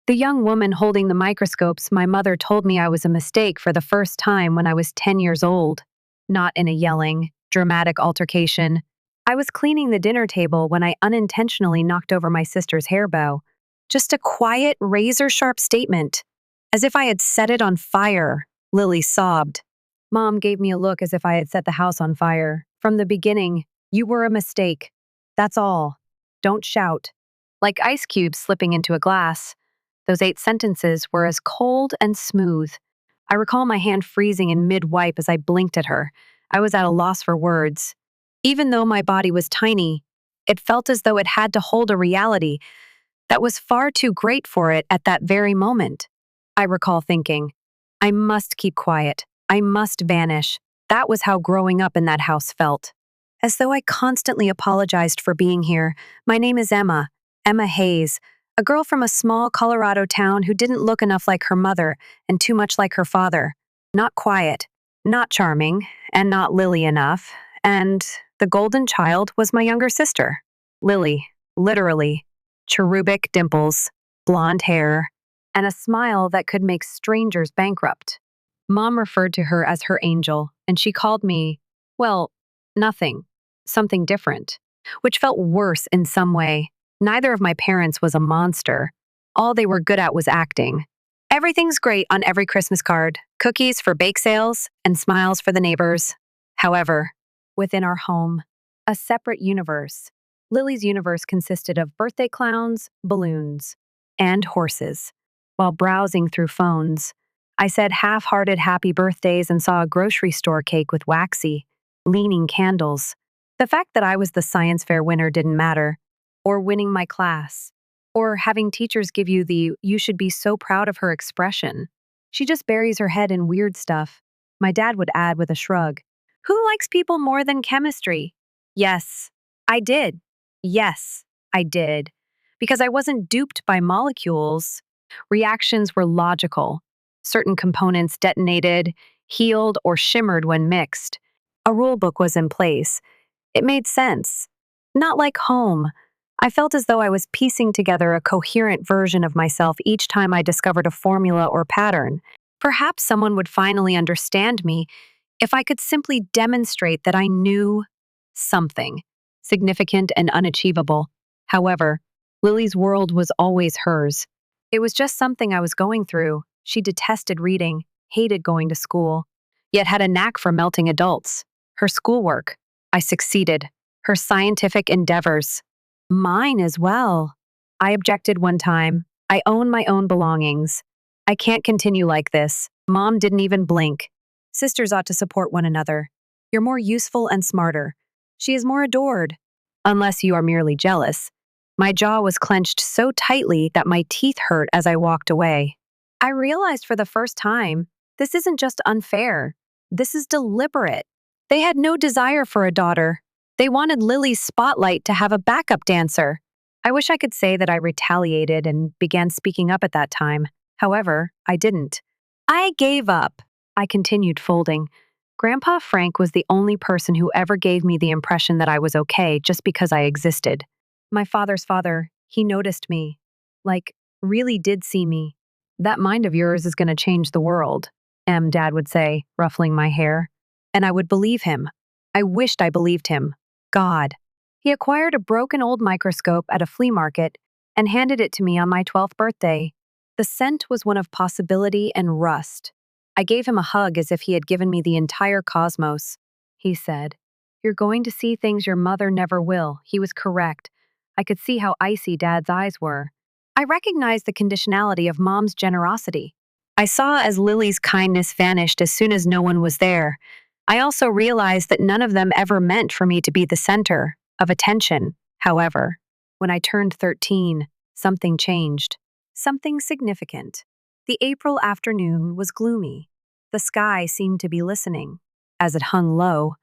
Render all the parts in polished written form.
The young woman holding the microscopes, my mother told me I was a mistake for the first time when I was 10 years old. Not in a yelling, dramatic altercation. I was cleaning the dinner table when I unintentionally knocked over my sister's hair bow. Just a quiet, razor-sharp statement. As if I had set it on fire. Lily sobbed. Mom gave me a look as if I had set the house on fire. From the beginning, you were a mistake. That's all. Don't shout. Like ice cubes slipping into a glass. Those 8 sentences were as cold and smooth. I recall my hand freezing in mid-wipe as I blinked at her. I was at a loss for words. Even though my body was tiny, it felt as though it had to hold a reality that was far too great for it at that very moment. I recall thinking, I must keep quiet. I must vanish. That was how growing up in that house felt. As though I constantly apologized for being here. My name is Emma Hayes, a girl from a small Colorado town who didn't look enough like her mother and too much like her father. Not quiet, not charming, and not Lily enough. And the golden child was my younger sister, Lily, literally. Cherubic dimples, blonde hair, and a smile that could make strangers bankrupt. Mom referred to her as her angel, and she called me, well, nothing, something different, which felt worse in some way. Neither of my parents was a monster. All they were good at was acting. Everything's great on every Christmas card, cookies for bake sales, and smiles for the neighbors. However, within our home, a separate universe. Lily's universe consisted of birthday clowns, balloons, and horses. While browsing through phones, I said half-hearted happy birthdays and saw a grocery store cake with waxy, leaning candles. The fact that I was the science fair winner didn't matter, or winning my class, or having teachers give you the "you should be so proud of her" expression. She just buries her head in weird stuff. My dad would add with a shrug, "Who likes people more than chemistry?" Yes, I did. Yes, I did. Because I wasn't duped by molecules. Reactions were logical. Certain components detonated, healed, or shimmered when mixed. A rule book was in place. It made sense. Not like home. I felt as though I was piecing together a coherent version of myself each time I discovered a formula or pattern. Perhaps someone would finally understand me if I could simply demonstrate that I knew something, significant and unachievable. However, Lily's world was always hers. It was just something I was going through. She detested reading, hated going to school, yet had a knack for melting adults. Her schoolwork, I succeeded. Her scientific endeavors, mine as well. I objected one time. I own my own belongings. I can't continue like this. Mom didn't even blink. Sisters ought to support one another. You're more useful and smarter. She is more adored. Unless you are merely jealous. My jaw was clenched so tightly that my teeth hurt as I walked away. I realized for the first time, this isn't just unfair. This is deliberate. They had no desire for a daughter. They wanted Lily's spotlight to have a backup dancer. I wish I could say that I retaliated and began speaking up at that time. However, I didn't. I gave up. I continued folding. Grandpa Frank was the only person who ever gave me the impression that I was okay just because I existed. My father's father, he noticed me. Like, really did see me. That mind of yours is going to change the world, Dad would say, ruffling my hair. And I would believe him. I wished I believed him. God. He acquired a broken old microscope at a flea market and handed it to me on my 12th birthday. The scent was one of possibility and rust. I gave him a hug as if he had given me the entire cosmos. He said, "You're going to see things your mother never will." He was correct. I could see how icy Dad's eyes were. I recognized the conditionality of Mom's generosity. I saw as Lily's kindness vanished as soon as no one was there. I also realized that none of them ever meant for me to be the center of attention. However, when I turned 13, something changed. Something significant. The April afternoon was gloomy. The sky seemed to be listening, as it hung low,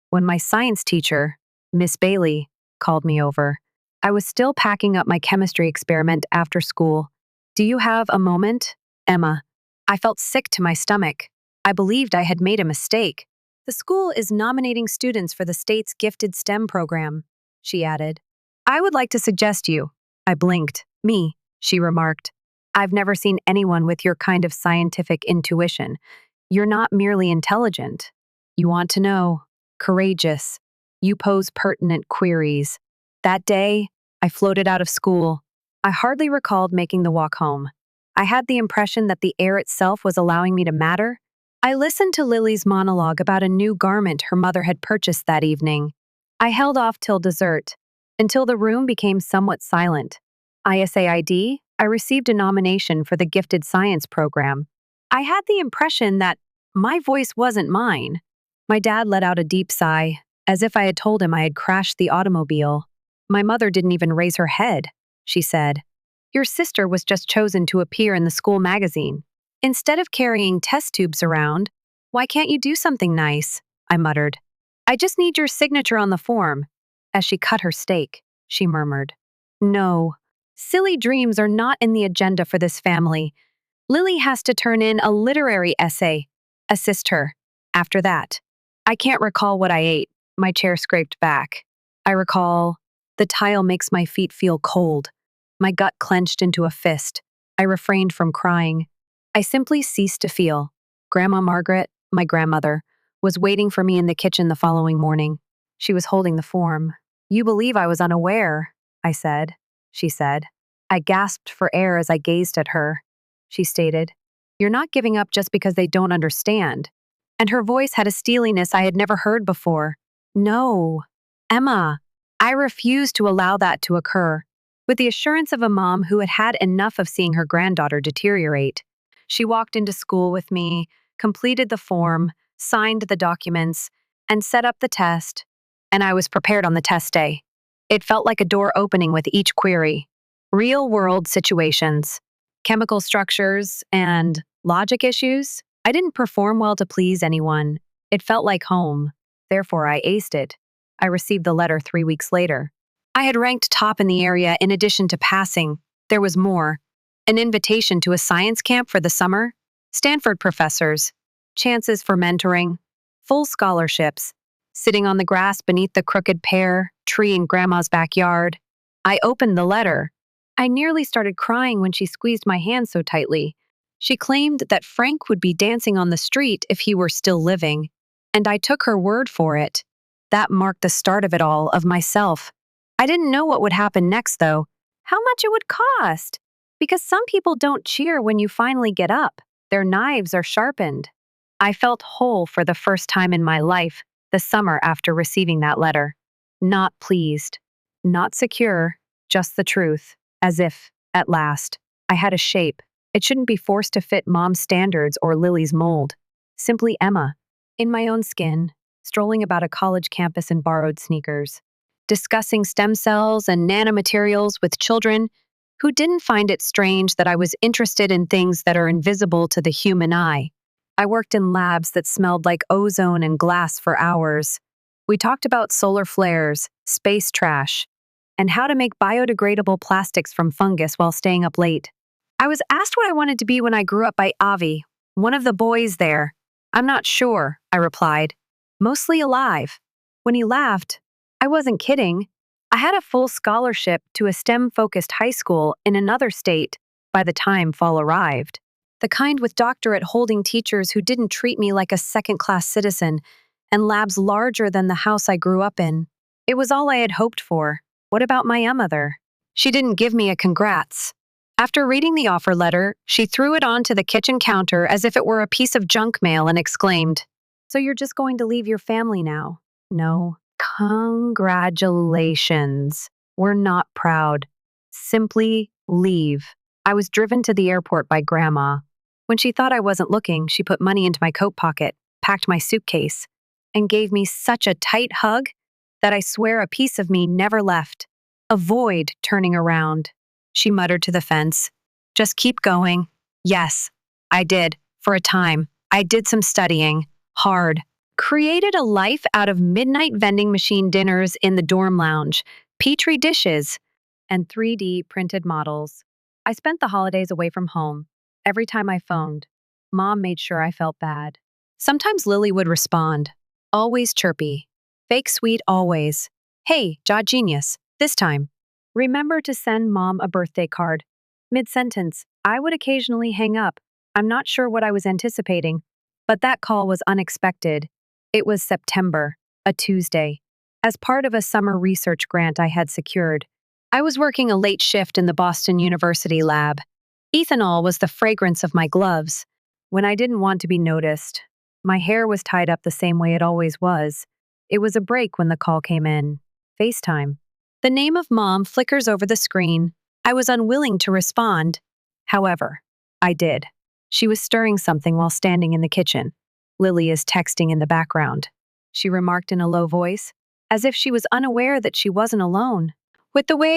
when my science teacher, Miss Bailey, called me over. I was still packing up my chemistry experiment after school. "Do you have a moment, Emma?" I felt sick to my stomach. I believed I had made a mistake. "The school is nominating students for the state's gifted STEM program," she added. "I would like to suggest you." I blinked. "Me," she remarked. I've never seen anyone with your kind of scientific intuition. You're not merely intelligent. You want to know, courageous. You pose pertinent queries. That day, I floated out of school. I hardly recalled making the walk home. I had the impression that the air itself was allowing me to matter. I listened to Lily's monologue about a new garment her mother had purchased that evening. I held off till dessert, until the room became somewhat silent. ISAID, I received a nomination for the gifted science program. I had the impression that my voice wasn't mine. My dad let out a deep sigh, as if I had told him I had crashed the automobile. My mother didn't even raise her head. She said, "Your sister was just chosen to appear in the school magazine. Instead of carrying test tubes around, why can't you do something nice?" I muttered. "I just need your signature on the form." As she cut her steak, she murmured, "No, silly dreams are not in the agenda for this family. Lily has to turn in a literary essay. Assist her. After that." I can't recall what I ate. My chair scraped back. I recall, the tile makes my feet feel cold. My gut clenched into a fist. I refrained from crying. I simply ceased to feel. Grandma Margaret, my grandmother, was waiting for me in the kitchen the following morning. She was holding the form. "You believe I was unaware," I said. She said. I gasped for air as I gazed at her. She stated, "You're not giving up just because they don't understand." And her voice had a steeliness I had never heard before. "No, Emma, I refuse to allow that to occur." With the assurance of a mom who had had enough of seeing her granddaughter deteriorate, she walked into school with me, completed the form, signed the documents, and set up the test. And I was prepared on the test day. It felt like a door opening with each query. Real-world situations, chemical structures, and logic issues. I didn't perform well to please anyone. It felt like home. Therefore, I aced it. I received the letter 3 weeks later. I had ranked top in the area in addition to passing. There was more. An invitation to a science camp for the summer, Stanford professors, chances for mentoring, full scholarships, sitting on the grass beneath the crooked pear tree in Grandma's backyard. I opened the letter. I nearly started crying when she squeezed my hand so tightly. She claimed that Frank would be dancing on the street if he were still living, and I took her word for it. That marked the start of it all, of myself. I didn't know what would happen next, though. How much it would cost? Because some people don't cheer when you finally get up. Their knives are sharpened. I felt whole for the first time in my life the summer after receiving that letter. Not pleased, not secure, just the truth, as if, at last, I had a shape. It shouldn't be forced to fit Mom's standards or Lily's mold. Simply Emma, in my own skin, strolling about a college campus in borrowed sneakers, discussing stem cells and nanomaterials with children who didn't find it strange that I was interested in things that are invisible to the human eye. I worked in labs that smelled like ozone and glass for hours. We talked about solar flares, space trash, and how to make biodegradable plastics from fungus while staying up late. I was asked what I wanted to be when I grew up by Avi, one of the boys there. "I'm not sure," I replied. "Mostly alive." When he laughed, I wasn't kidding. I had a full scholarship to a STEM-focused high school in another state by the time fall arrived. The kind with doctorate-holding teachers who didn't treat me like a second-class citizen, and labs larger than the house I grew up in. It was all I had hoped for. What about my mother? She didn't give me a congrats. After reading the offer letter, she threw it onto the kitchen counter as if it were a piece of junk mail and exclaimed, "So you're just going to leave your family now?" "No. Congratulations. We're not proud. Simply leave." I was driven to the airport by Grandma. When she thought I wasn't looking, she put money into my coat pocket, packed my suitcase, and gave me such a tight hug that I swear a piece of me never left. "Avoid turning around," she muttered to the fence. "Just keep going." Yes, I did, for a time. I did some studying. Hard. Created a life out of midnight vending machine dinners in the dorm lounge, petri dishes, and 3D printed models. I spent the holidays away from home. Every time I phoned, Mom made sure I felt bad. Sometimes Lily would respond, always chirpy. Fake sweet always. "Hey, jaw genius, this time. Remember to send Mom a birthday card." Mid-sentence, I would occasionally hang up. I'm not sure what I was anticipating, but that call was unexpected. It was September, a Tuesday. As part of a summer research grant I had secured, I was working a late shift in the Boston University lab. Ethanol was the fragrance of my gloves. When I didn't want to be noticed, my hair was tied up the same way it always was. It was a break when the call came in. FaceTime. The name of Mom flickers over the screen. I was unwilling to respond. However, I did. She was stirring something while standing in the kitchen. Lily is texting in the background, she remarked in a low voice, as if she was unaware that she wasn't alone. With the way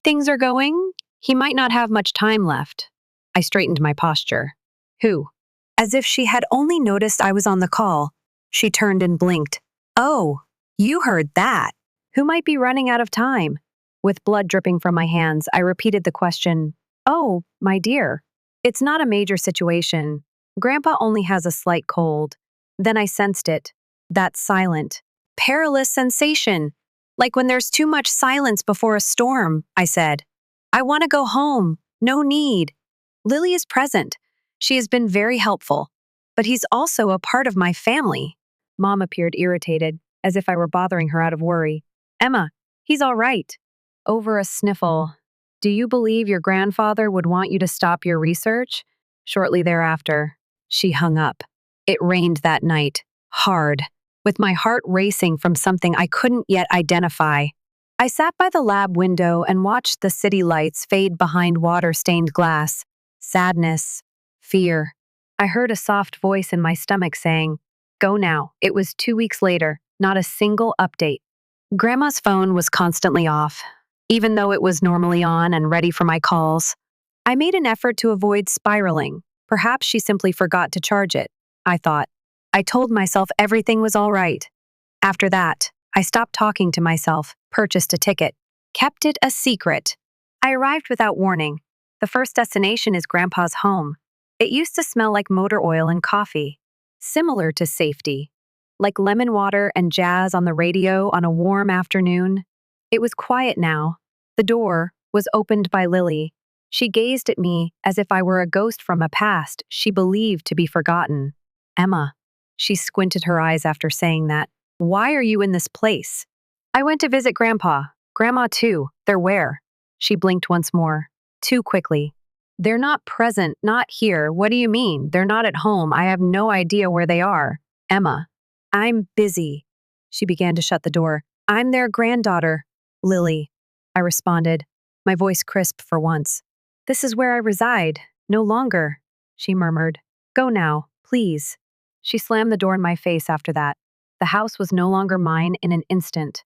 things are going, he might not have much time left. I straightened my posture. Who? As if she had only noticed I was on the call, she turned and blinked. Oh, you heard that. Who might be running out of time? With blood dripping from my hands, I repeated the question. Oh, my dear. It's not a major situation. Grandpa only has a slight cold. Then I sensed it. That silent, perilous sensation. Like when there's too much silence before a storm, I said. I want to go home. No need. Lily is present. She has been very helpful. But he's also a part of my family. Mom appeared irritated, as if I were bothering her out of worry. Emma, he's all right. Over a sniffle. Do you believe your grandfather would want you to stop your research? Shortly thereafter, she hung up. It rained that night, hard, with my heart racing from something I couldn't yet identify. I sat by the lab window and watched the city lights fade behind water-stained glass. Sadness, fear. I heard a soft voice in my stomach saying, "Go now." It was 2 weeks later, not a single update. Grandma's phone was constantly off, even though it was normally on and ready for my calls. I made an effort to avoid spiraling. Perhaps she simply forgot to charge it, I thought. I told myself everything was all right. After that, I stopped talking to myself, purchased a ticket, kept it a secret. I arrived without warning. The first destination is Grandpa's home. It used to smell like motor oil and coffee, similar to safety, like lemon water and jazz on the radio on a warm afternoon. It was quiet now. The door was opened by Lily. She gazed at me as if I were a ghost from a past she believed to be forgotten. Emma. She squinted her eyes after saying that. Why are you in this place? I went to visit Grandpa. Grandma too. They're where? She blinked once more. Too quickly. They're not present, not here. What do you mean? They're not at home. I have no idea where they are. Emma. I'm busy. She began to shut the door. I'm their granddaughter. Lily. I responded, my voice crisp for once. This is where I reside. No longer. She murmured. Go now, please. She slammed the door in my face after that. The house was no longer mine in an instant.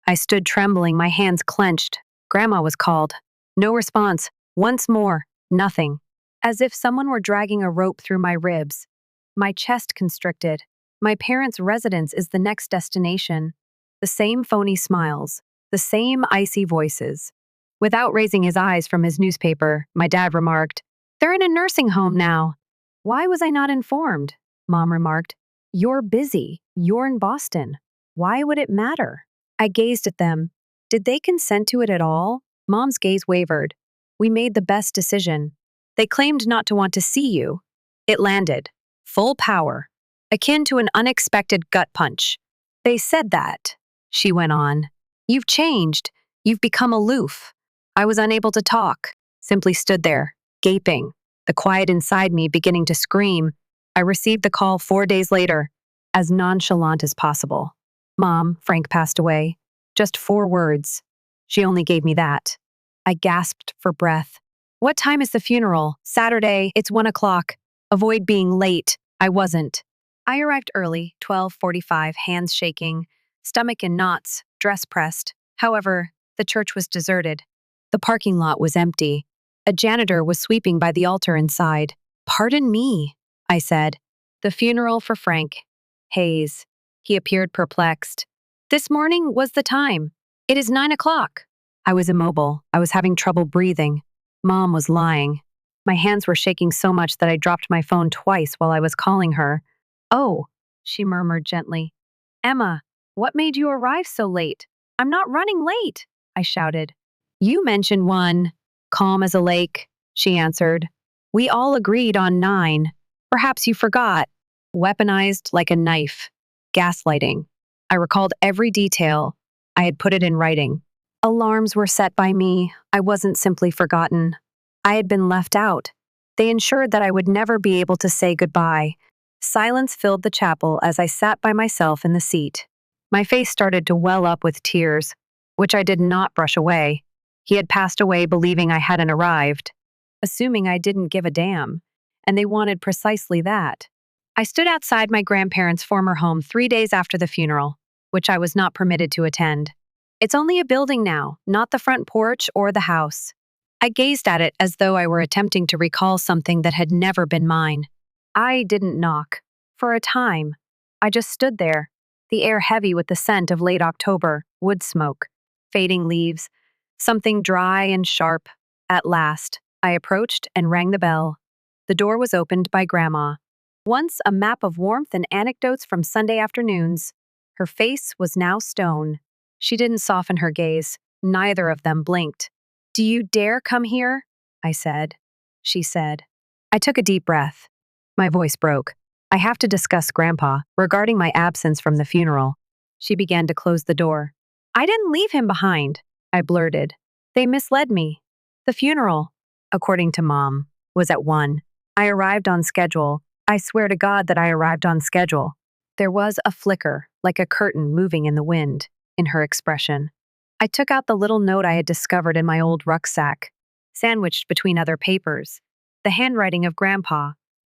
I stood trembling, my hands clenched. Grandma was called. No response. Once more. Nothing. As if someone were dragging a rope through my ribs. My chest constricted. My parents' residence is the next destination. The same phony smiles. The same icy voices. Without raising his eyes from his newspaper, my dad remarked, They're in a nursing home now. Why was I not informed? Mom remarked, You're busy. You're in Boston. Why would it matter? I gazed at them. Did they consent to it at all? Mom's gaze wavered. We made the best decision. They claimed not to want to see you. It landed. Full power. Akin to an unexpected gut punch. They said that. She went on. You've changed. You've become aloof. I was unable to talk. Simply stood there, gaping. The quiet inside me beginning to scream. I received the call 4 days later, as nonchalant as possible. Mom, Frank passed away. Just 4 words. She only gave me that. I gasped for breath. What time is the funeral? Saturday, it's 1 o'clock. Avoid being late. I wasn't. I arrived early, 12:45, hands shaking, stomach in knots, dress pressed. However, the church was deserted. The parking lot was empty. A janitor was sweeping by the altar inside. Pardon me, I said. The funeral for Frank. Hayes. He appeared perplexed. This morning was the time. It is 9 o'clock. I was immobile. I was having trouble breathing. Mom was lying. My hands were shaking so much that I dropped my phone twice while I was calling her. Oh, she murmured gently. Emma, what made you arrive so late? I'm not running late, I shouted. You mentioned 1, calm as a lake, she answered. We all agreed on 9. Perhaps you forgot. Weaponized like a knife. Gaslighting. I recalled every detail. I had put it in writing. Alarms were set by me. I wasn't simply forgotten. I had been left out. They ensured that I would never be able to say goodbye. Silence filled the chapel as I sat by myself in the seat. My face started to well up with tears, which I did not brush away. He had passed away believing I hadn't arrived, assuming I didn't give a damn, and they wanted precisely that. I stood outside my grandparents' former home 3 days after the funeral, which I was not permitted to attend. It's only a building now, not the front porch or the house. I gazed at it as though I were attempting to recall something that had never been mine. I didn't knock. For a time, I just stood there, the air heavy with the scent of late October, wood smoke, fading leaves, something dry and sharp. At last, I approached and rang the bell. The door was opened by Grandma. Once a map of warmth and anecdotes from Sunday afternoons, her face was now stone. She didn't soften her gaze. Neither of them blinked. Do you dare come here? I said. She said. I took a deep breath. My voice broke. I have to discuss Grandpa regarding my absence from the funeral. She began to close the door. I didn't leave him behind, I blurted. They misled me. The funeral, according to Mom, was at 1. I arrived on schedule. I swear to God that I arrived on schedule. There was a flicker, like a curtain moving in the wind, in her expression. I took out the little note I had discovered in my old rucksack, sandwiched between other papers. The handwriting of Grandpa.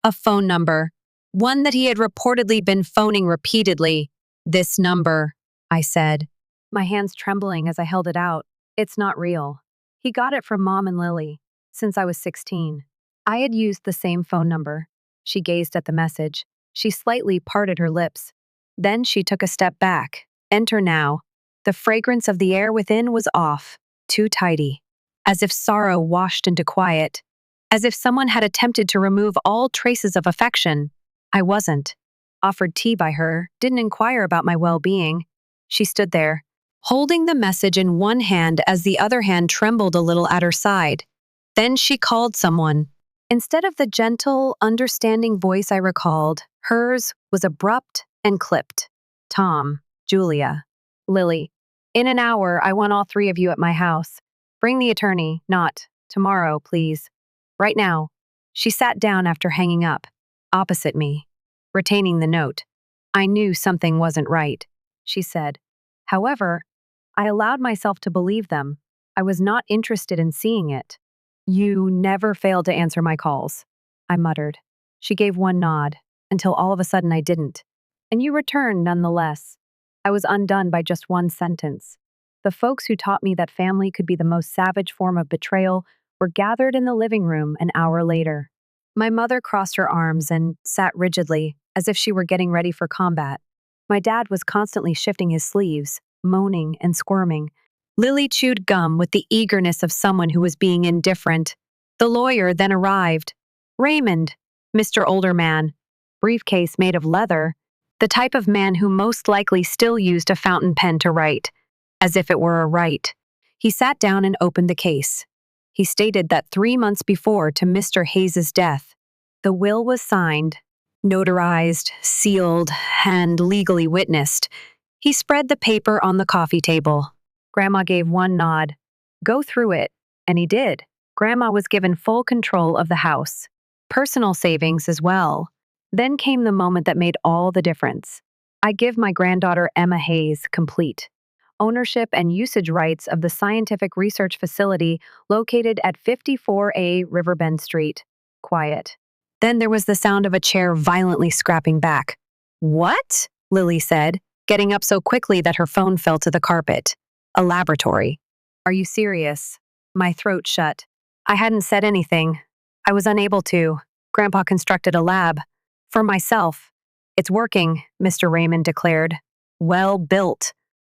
A phone number. One that he had reportedly been phoning repeatedly. This number, I said, my hands trembling as I held it out. It's not real. He got it from Mom and Lily, since I was 16. I had used the same phone number. She gazed at the message. She slightly parted her lips. Then she took a step back. Enter now. The fragrance of the air within was off, too tidy. As if sorrow washed into quiet. As if someone had attempted to remove all traces of affection. I wasn't. Offered tea by her, didn't inquire about my well-being. She stood there, holding the message in one hand as the other hand trembled a little at her side. Then she called someone. Instead of the gentle, understanding voice I recalled, hers was abrupt and clipped. Tom, Julia, Lily. In an hour, I want all 3 of you at my house. Bring the attorney, not tomorrow, please. Right now. She sat down after hanging up, opposite me, retaining the note. I knew something wasn't right, she said. However, I allowed myself to believe them. I was not interested in seeing it. You never failed to answer my calls, I muttered. She gave one nod, until all of a sudden I didn't. And you returned nonetheless. I was undone by just one sentence. The folks who taught me that family could be the most savage form of betrayal were gathered in the living room an hour later. My mother crossed her arms and sat rigidly, as if she were getting ready for combat. My dad was constantly shifting his sleeves, moaning and squirming. Lily chewed gum with the eagerness of someone who was being indifferent. The lawyer then arrived. Raymond, Mr. Older Man, briefcase made of leather, the type of man who most likely still used a fountain pen to write, as if it were a right. He sat down and opened the case. He stated that 3 months before to Mr. Hayes's death, the will was signed, notarized, sealed, and legally witnessed. He spread the paper on the coffee table. Grandma gave one nod. Go through it. And he did. Grandma was given full control of the house. Personal savings as well. Then came the moment that made all the difference. I give my granddaughter Emma Hayes complete ownership and usage rights of the scientific research facility located at 54A Riverbend Street. Quiet. Then there was the sound of a chair violently scrapping back. What? Lily said, getting up so quickly that her phone fell to the carpet. A laboratory. Are you serious? My throat shut. I hadn't said anything. I was unable to. Grandpa constructed a lab. For myself. It's working, Mr. Raymond declared. Well built.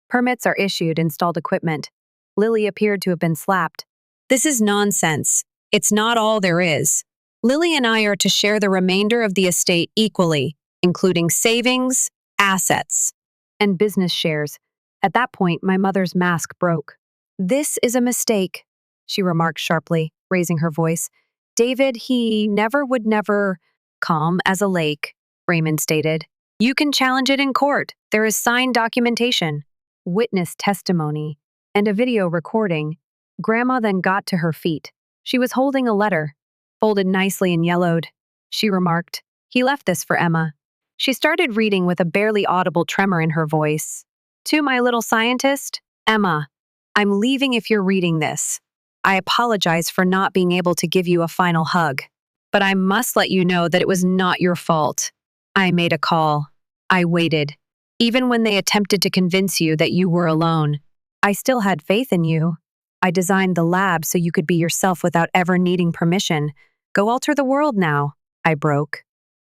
Permits are issued, installed equipment. Lily appeared to have been slapped. This is nonsense. It's not all there is. Lily and I are to share the remainder of the estate equally, including savings, assets, and business shares. At that point, my mother's mask broke. This is a mistake. she remarked sharply, raising her voice. David, he never would never. Calm as a lake, Raymond stated. You can challenge it in court. There is signed documentation, witness testimony, and a video recording. Grandma then got to her feet. She was holding a letter, folded nicely and yellowed. She remarked, he left this for Emma. She started reading with a barely audible tremor in her voice. To my little scientist, Emma, I'm leaving if you're reading this. I apologize for not being able to give you a final hug, but I must let you know that it was not your fault. I made a call. I waited. Even when they attempted to convince you that you were alone, I still had faith in you. I designed the lab so you could be yourself without ever needing permission. Go alter the world now, I broke.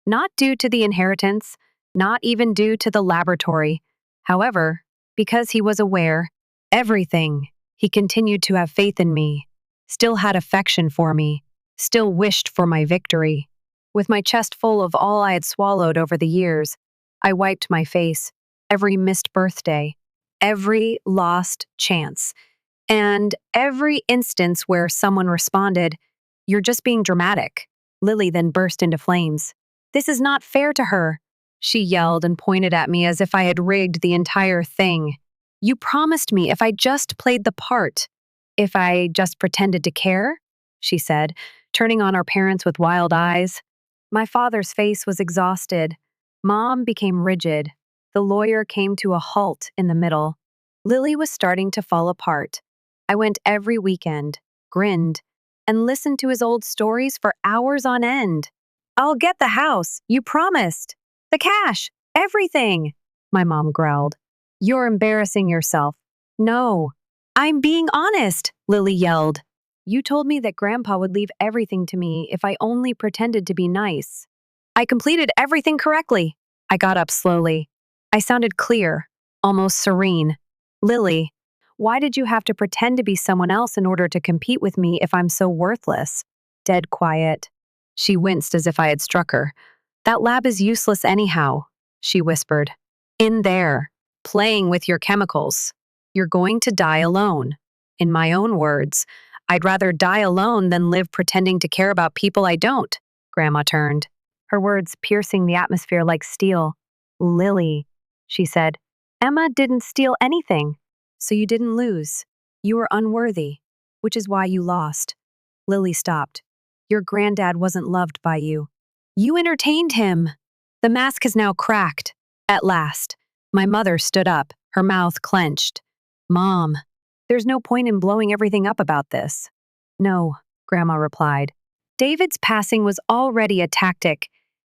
Not due to the inheritance, not even due to the laboratory. However, because he was aware, everything, he continued to have faith in me, still had affection for me, still wished for my victory. With my chest full of all I had swallowed over the years, I wiped my face, every missed birthday, every lost chance, and every instance where someone responded, "You're just being dramatic." Lily then burst into flames. This is not fair to her, she yelled and pointed at me as if I had rigged the entire thing. You promised me if I just played the part, if I just pretended to care, she said, turning on our parents with wild eyes. My father's face was exhausted. Mom became rigid. The lawyer came to a halt in the middle. Lily was starting to fall apart. I went every weekend, grinned, and listened to his old stories for hours on end. I'll get the house, you promised. The cash, everything, my mom growled. You're embarrassing yourself. No, I'm being honest, Lily yelled. You told me that Grandpa would leave everything to me if I only pretended to be nice. I completed everything correctly. I got up slowly. I sounded clear, almost serene. Lily, why did you have to pretend to be someone else in order to compete with me if I'm so worthless? Dead quiet. She winced as if I had struck her. That lab is useless anyhow, she whispered. In there, playing with your chemicals. You're going to die alone. In my own words, I'd rather die alone than live pretending to care about people I don't. Grandma turned, her words piercing the atmosphere like steel. Lily, she said, Emma didn't steal anything, so you didn't lose. You were unworthy, which is why you lost. Lily stopped. Your granddad wasn't loved by you. You entertained him. The mask is now cracked. At last, my mother stood up, her mouth clenched. Mom, there's no point in blowing everything up about this. No, Grandma replied. David's passing was already a tactic,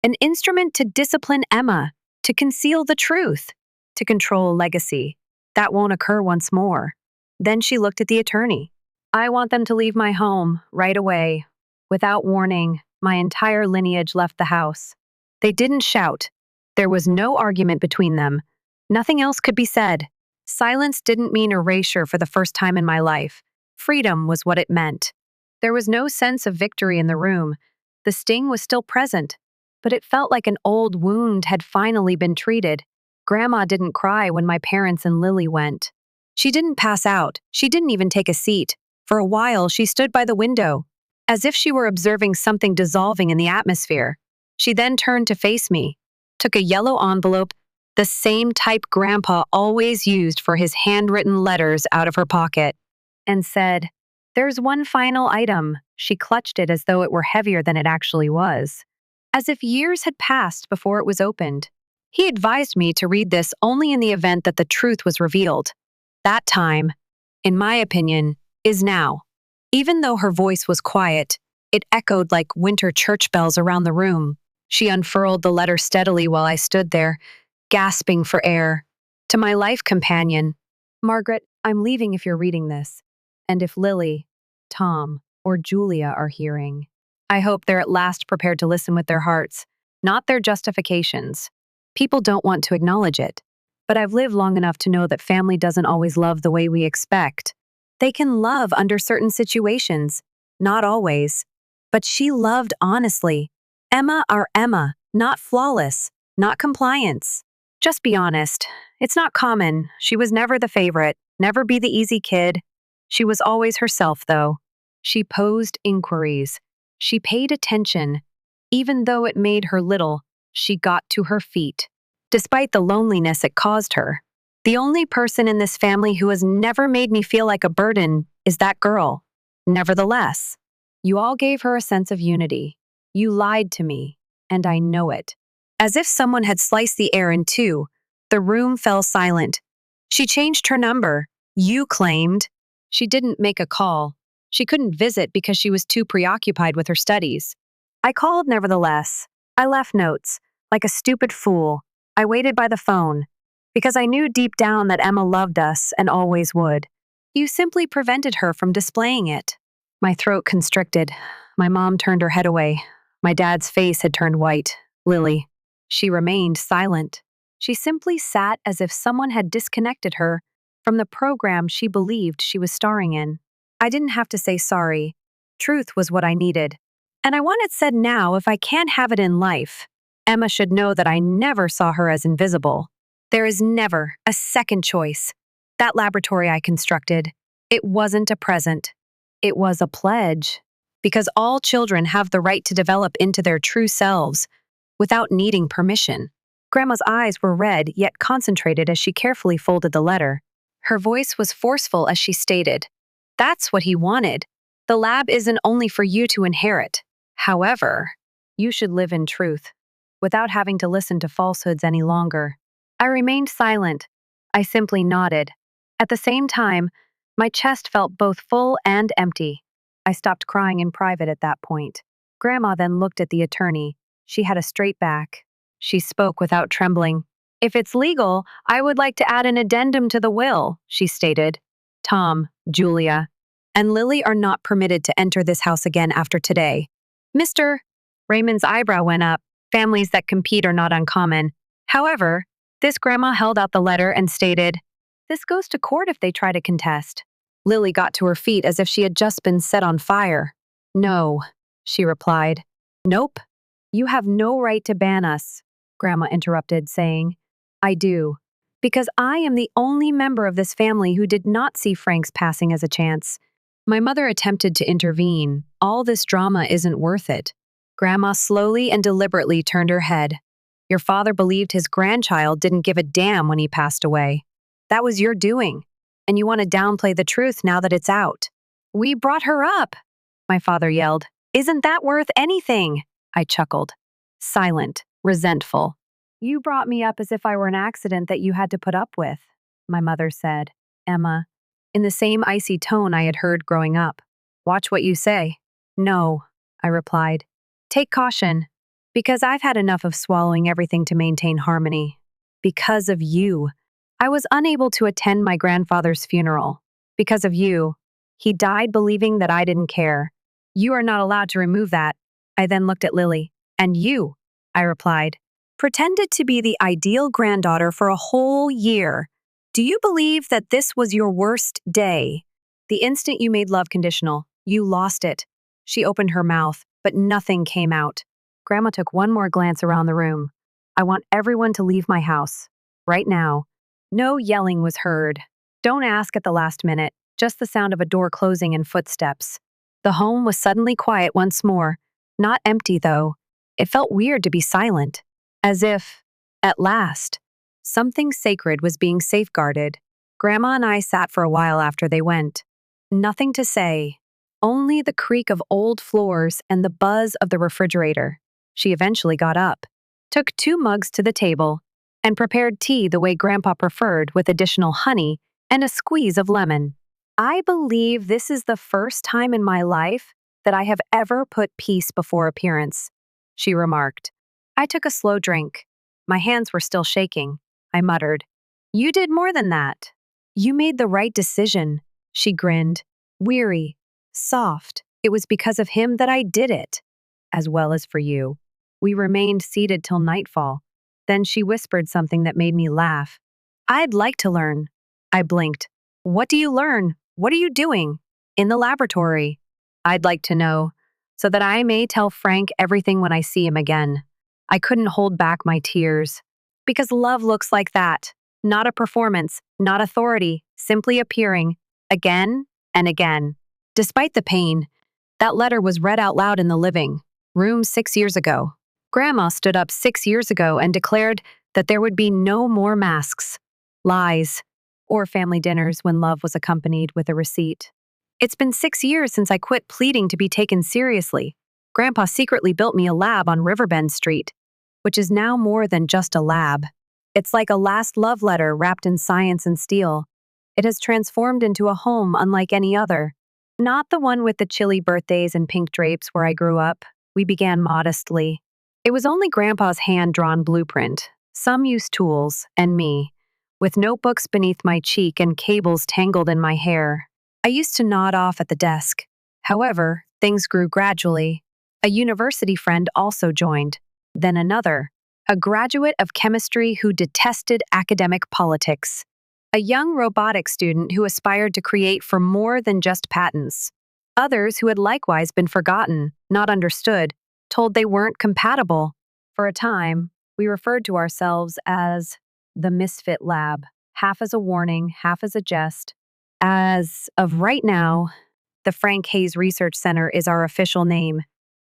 an instrument to discipline Emma, to conceal the truth, to control a legacy. That won't occur once more. Then she looked at the attorney. I want them to leave my home right away. Without warning, my entire lineage left the house. They didn't shout. There was no argument between them. Nothing else could be said. Silence didn't mean erasure for the first time in my life. Freedom was what it meant. There was no sense of victory in the room. The sting was still present, but it felt like an old wound had finally been treated. Grandma didn't cry when my parents and Lily went. She didn't pass out. She didn't even take a seat. For a while, she stood by the window, as if she were observing something dissolving in the atmosphere. She then turned to face me, took a yellow envelope, the same type Grandpa always used for his handwritten letters, out of her pocket, and said, There's one final item. She clutched it as though it were heavier than it actually was, as if years had passed before it was opened. He advised me to read this only in the event that the truth was revealed. That time, in my opinion, is now. Even though her voice was quiet, it echoed like winter church bells around the room. She unfurled the letter steadily while I stood there, gasping for air. To my life companion, Margaret, I'm leaving if you're reading this. And if Lily, Tom, or Julia are hearing, I hope they're at last prepared to listen with their hearts, not their justifications. People don't want to acknowledge it, but I've lived long enough to know that family doesn't always love the way we expect. They can love under certain situations, not always. But she loved honestly. Emma are Emma, not flawless, not compliance. Just be honest. It's not common. She was never the favorite, never be the easy kid. She was always herself, though. She posed inquiries. She paid attention. Even though it made her little, she got to her feet. Despite the loneliness it caused her. The only person in this family who has never made me feel like a burden is that girl. Nevertheless, you all gave her a sense of unity. You lied to me, and I know it. As if someone had sliced the air in two, the room fell silent. She changed her number. You claimed. She didn't make a call. She couldn't visit because she was too preoccupied with her studies. I called nevertheless. I left notes. Like a stupid fool, I waited by the phone. Because I knew deep down that Emma loved us and always would. You simply prevented her from displaying it. My throat constricted. My mom turned her head away. My dad's face had turned white. Lily. She remained silent. She simply sat as if someone had disconnected her from the program she believed she was starring in. I didn't have to say sorry. Truth was what I needed. And I want it said now if I can't have it in life. Emma should know that I never saw her as invisible. There is never a second choice. That laboratory I constructed, it wasn't a present. It was a pledge. Because all children have the right to develop into their true selves without needing permission. Grandma's eyes were red yet concentrated as she carefully folded the letter. Her voice was forceful as she stated, "That's what he wanted. The lab isn't only for you to inherit. However, you should live in truth, without having to listen to falsehoods any longer." I remained silent. I simply nodded. At the same time, my chest felt both full and empty. I stopped crying in private at that point. Grandma then looked at the attorney. She had a straight back. She spoke without trembling. "If it's legal, I would like to add an addendum to the will," she stated. "Tom, Julia, and Lily are not permitted to enter this house again after today." Mr. Raymond's eyebrow went up. Families that compete are not uncommon. However, this grandma held out the letter and stated, "This goes to court if they try to contest." Lily got to her feet as if she had just been set on fire. "No," she replied. "Nope. You have no right to ban us," Grandma interrupted, saying, "I do. Because I am the only member of this family who did not see Frank's passing as a chance." My mother attempted to intervene. "All this drama isn't worth it." Grandma slowly and deliberately turned her head. "Your father believed his grandchild didn't give a damn when he passed away. That was your doing, and you want to downplay the truth now that it's out." "We brought her up," my father yelled. "Isn't that worth anything?" I chuckled. Silent, resentful. "You brought me up as if I were an accident that you had to put up with," my mother said. "Emma," in the same icy tone I had heard growing up. "Watch what you say." "No," I replied. "Take caution. Because I've had enough of swallowing everything to maintain harmony. Because of you. I was unable to attend my grandfather's funeral. Because of you. He died believing that I didn't care. You are not allowed to remove that." I then looked at Lily. "And you," I replied, "pretended to be the ideal granddaughter for a whole year. Do you believe that this was your worst day? The instant you made love conditional, you lost it." She opened her mouth, but nothing came out. Grandma took one more glance around the room. "I want everyone to leave my house. Right now." No yelling was heard. Don't ask at the last minute, just the sound of a door closing and footsteps. The home was suddenly quiet once more. Not empty, though. It felt weird to be silent. As if, at last, something sacred was being safeguarded. Grandma and I sat for a while after they went. Nothing to say. Only the creak of old floors and the buzz of the refrigerator. She eventually got up, took 2 mugs to the table, and prepared tea the way Grandpa preferred with additional honey and a squeeze of lemon. "I believe this is the first time in my life that I have ever put peace before appearance," she remarked. I took a slow drink. My hands were still shaking. I muttered, "You did more than that." "You made the right decision," she grinned. Weary, soft. "It was because of him that I did it. As well as for you." We remained seated till nightfall. Then she whispered something that made me laugh. "I'd like to learn." I blinked. "What do you learn? What are you doing?" "In the laboratory." "I'd like to know, so that I may tell Frank everything when I see him again." I couldn't hold back my tears. Because love looks like that. Not a performance, not authority, simply appearing, again and again. Despite the pain, That letter was read out loud in the living room 6 years ago. Grandma stood up 6 years ago and declared that there would be no more masks, lies, or family dinners when love was accompanied with a receipt. It's been 6 years since I quit pleading to be taken seriously. Grandpa secretly built me a lab on Riverbend Street, which is now more than just a lab. It's like a last love letter wrapped in science and steel. It has transformed into a home unlike any other. Not the one with the chilly birthdays and pink drapes where I grew up. We began modestly. It was only Grandpa's hand-drawn blueprint, some used tools, and me, with notebooks beneath my cheek and cables tangled in my hair. I used to nod off at the desk. However, things grew gradually. A university friend also joined, then another, a graduate of chemistry who detested academic politics, a young robotics student who aspired to create for more than just patents, others who had likewise been forgotten, not understood, told they weren't compatible. For a time, we referred to ourselves as the Misfit Lab, half as a warning, half as a jest. As of right now, the Frank Hayes Research Center is our official name.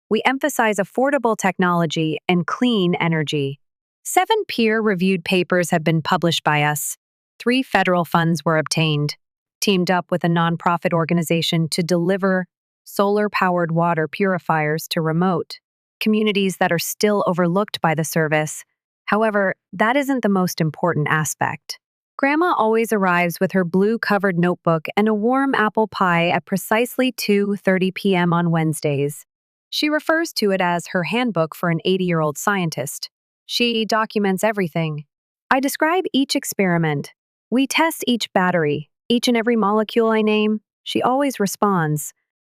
We emphasize affordable technology and clean energy. 7 peer-reviewed papers have been published by us. 3 federal funds were obtained, teamed up with a nonprofit organization to deliver solar-powered water purifiers to remote communities that are still overlooked by the service. However, that isn't the most important aspect. Grandma always arrives with her blue-covered notebook and a warm apple pie at precisely 2:30 p.m. on Wednesdays. She refers to it as her handbook for an 80-year-old scientist. She documents everything. I describe each experiment. We test each battery, each and every molecule I name. She always responds,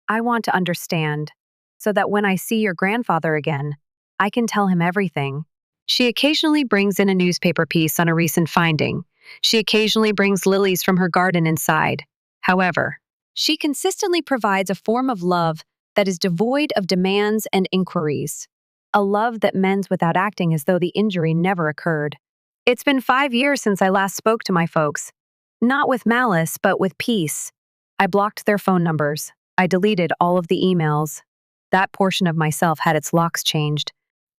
"I want to understand, so that when I see your grandfather again, I can tell him everything." She occasionally brings in a newspaper piece on a recent finding. She occasionally brings lilies from her garden inside. However, she consistently provides a form of love that is devoid of demands and inquiries. A love that mends without acting as though the injury never occurred. It's been 5 years since I last spoke to my folks. Not with malice, but with peace. I blocked their phone numbers. I deleted all of the emails. That portion of myself had its locks changed.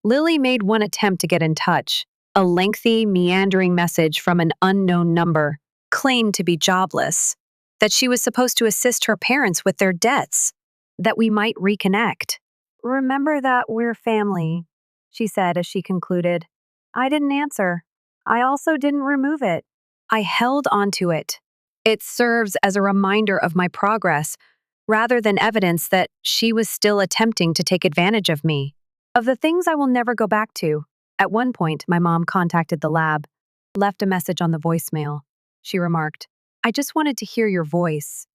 Lily made one attempt to get in touch. A lengthy, meandering message from an unknown number claimed to be jobless, that she was supposed to assist her parents with their debts, that we might reconnect. "Remember that we're family," she said as she concluded. I didn't answer. I also didn't remove it. I held onto it. It serves as a reminder of my progress, rather than evidence that she was still attempting to take advantage of me. Of the things I will never go back to, at one point, my mom contacted the lab, left a message on the voicemail. She remarked, "I just wanted to hear your voice."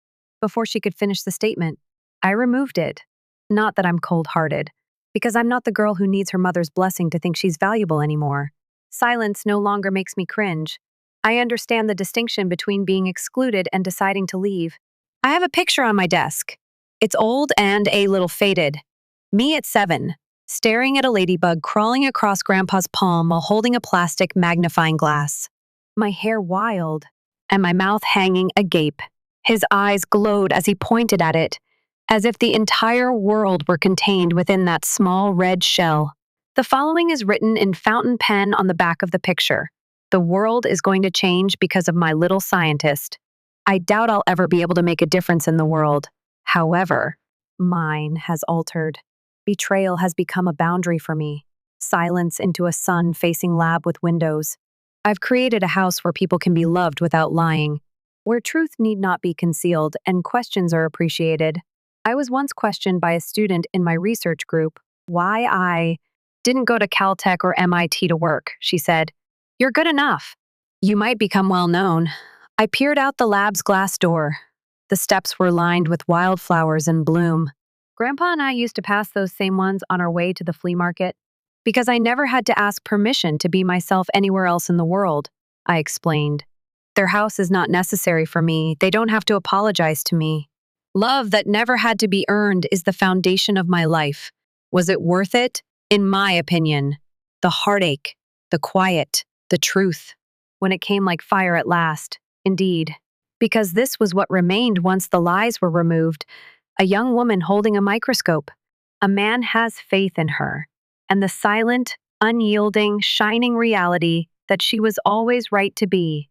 Before she could finish the statement, I removed it. Not that I'm cold-hearted, because I'm not the girl who needs her mother's blessing to think she's valuable anymore. Silence no longer makes me cringe. I understand the distinction between being excluded and deciding to leave. I have a picture on my desk. It's old and a little faded. Me at 7, staring at a ladybug crawling across Grandpa's palm while holding a plastic magnifying glass. My hair wild, and my mouth hanging agape. His eyes glowed as he pointed at it, as if the entire world were contained within that small red shell. The following is written in fountain pen on the back of the picture. The world is going to change because of my little scientist. I doubt I'll ever be able to make a difference in the world. However, mine has altered. Betrayal has become a boundary for me. Silence into a sun-facing lab with windows. I've created a house where people can be loved without lying, where truth need not be concealed and questions are appreciated. I was once questioned by a student in my research group why I didn't go to Caltech or MIT to work. She said, "You're good enough. You might become well known." I peered out the lab's glass door. The steps were lined with wildflowers in bloom. Grandpa and I used to pass those same ones on our way to the flea market. Because I never had to ask permission to be myself anywhere else in the world, I explained. Their house is not necessary for me. They don't have to apologize to me. Love that never had to be earned is the foundation of my life. Was it worth it? In my opinion. The heartache, the quiet, the truth. When it came like fire at last, indeed. Because this was what remained once the lies were removed. A young woman holding a microscope. A man has faith in her, and the silent, unyielding, shining reality that she was always right to be.